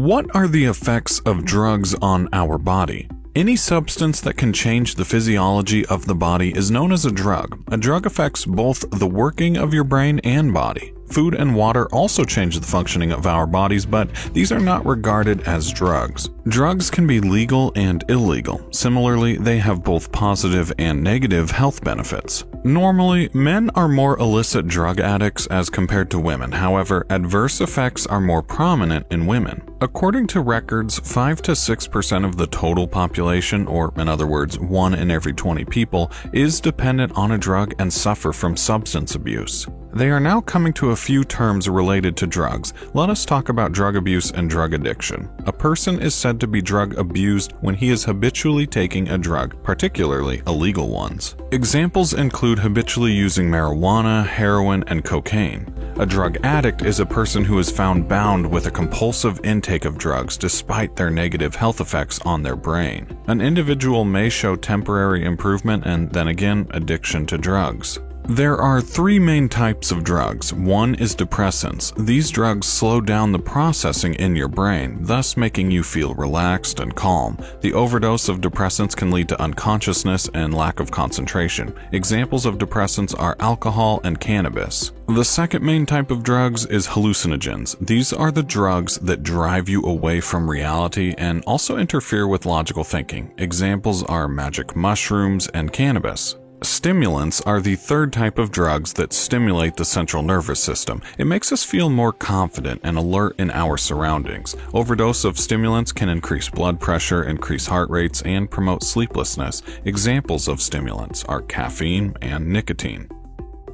What are the effects of drugs on our body? Any substance that can change the physiology of the body is known as a drug. A drug affects both the working of your brain and body. Food and water also change the functioning of our bodies, but these are not regarded as drugs. Drugs can be legal and illegal. Similarly, they have both positive and negative health benefits. Normally, men are more illicit drug addicts as compared to women. However, adverse effects are more prominent in women. According to records, 5 to 6% of the total population, or in other words, 1 in every 20 people, is dependent on a drug and suffer from substance abuse. They are now coming to a few terms related to drugs. Let us talk about drug abuse and drug addiction. A person is said to be drug abused when he is habitually taking a drug, particularly illegal ones. Examples include habitually using marijuana, heroin, and cocaine. A drug addict is a person who is found bound with a compulsive intake of drugs despite their negative health effects on their brain. An individual may show temporary improvement and then again addiction to drugs. There are 3 main types of drugs. One is depressants. These drugs slow down the processing in your brain, thus making you feel relaxed and calm. The overdose of depressants can lead to unconsciousness and lack of concentration. Examples of depressants are alcohol and cannabis. The second main type of drugs is hallucinogens. These are the drugs that drive you away from reality and also interfere with logical thinking. Examples are magic mushrooms and cannabis. Stimulants are the third type of drugs that stimulate the central nervous system. It makes us feel more confident and alert in our surroundings. Overdose of stimulants can increase blood pressure, increase heart rates, and promote sleeplessness. Examples of stimulants are caffeine and nicotine.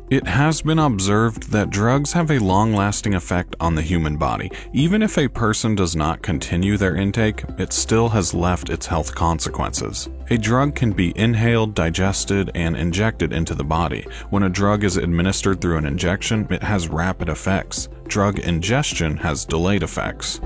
It has been observed that drugs have a long-lasting effect on the human body. Even if a person does not continue their intake, it still has left its health consequences. A drug can be inhaled, digested, and injected into the body. When a drug is administered through an injection, it has rapid effects. Drug ingestion has delayed effects.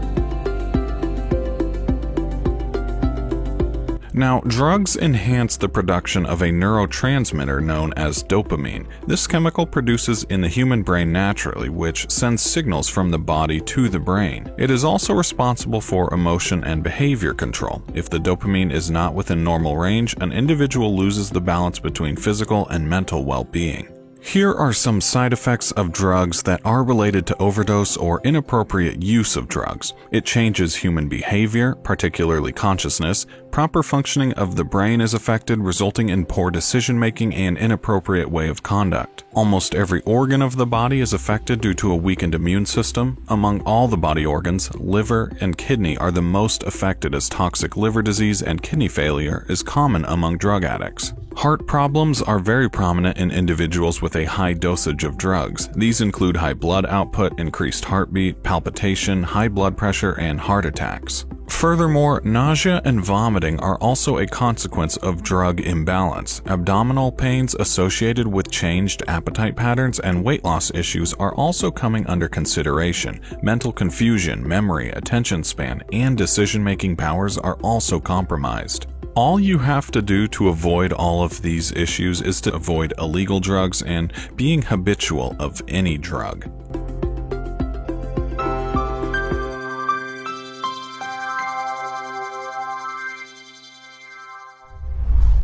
Now, drugs enhance the production of a neurotransmitter known as dopamine. This chemical produces in the human brain naturally, which sends signals from the body to the brain. It is also responsible for emotion and behavior control. If the dopamine is not within normal range, an individual loses the balance between physical and mental well-being. Here are some side effects of drugs that are related to overdose or inappropriate use of drugs. It changes human behavior, particularly consciousness. Proper functioning of the brain is affected, resulting in poor decision-making and inappropriate way of conduct. Almost every organ of the body is affected due to a weakened immune system. Among all the body organs, liver and kidney are the most affected, as toxic liver disease and kidney failure is common among drug addicts. Heart problems are very prominent in individuals with a high dosage of drugs. These include high blood output, increased heartbeat, palpitation, high blood pressure, and heart attacks. Furthermore, nausea and vomiting are also a consequence of drug imbalance. Abdominal pains associated with changed appetite patterns and weight loss issues are also coming under consideration. Mental confusion, memory, attention span, and decision-making powers are also compromised. All you have to do to avoid all of these issues is to avoid illegal drugs and being habitual of any drug.